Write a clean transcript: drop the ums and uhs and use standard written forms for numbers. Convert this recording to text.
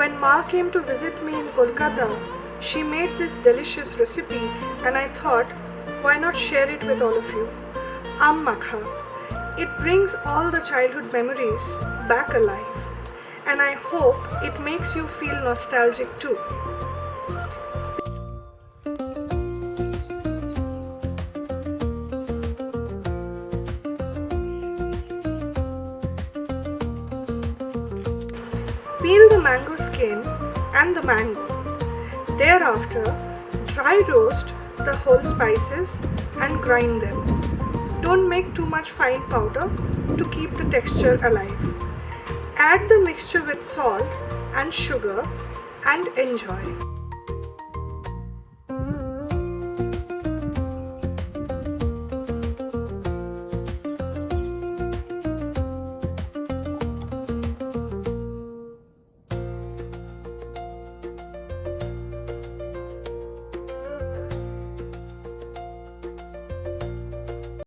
When Ma came to visit me in Kolkata, she made this delicious recipe and I thought, why not share it with all of you? Aam Makha. It brings all the childhood memories back alive, and I hope it makes you feel nostalgic too. Peel the mango skin and the mango. Thereafter, dry roast the whole spices and grind them. Don't make too much fine powder to keep the texture alive. Add the mixture with salt and sugar and enjoy.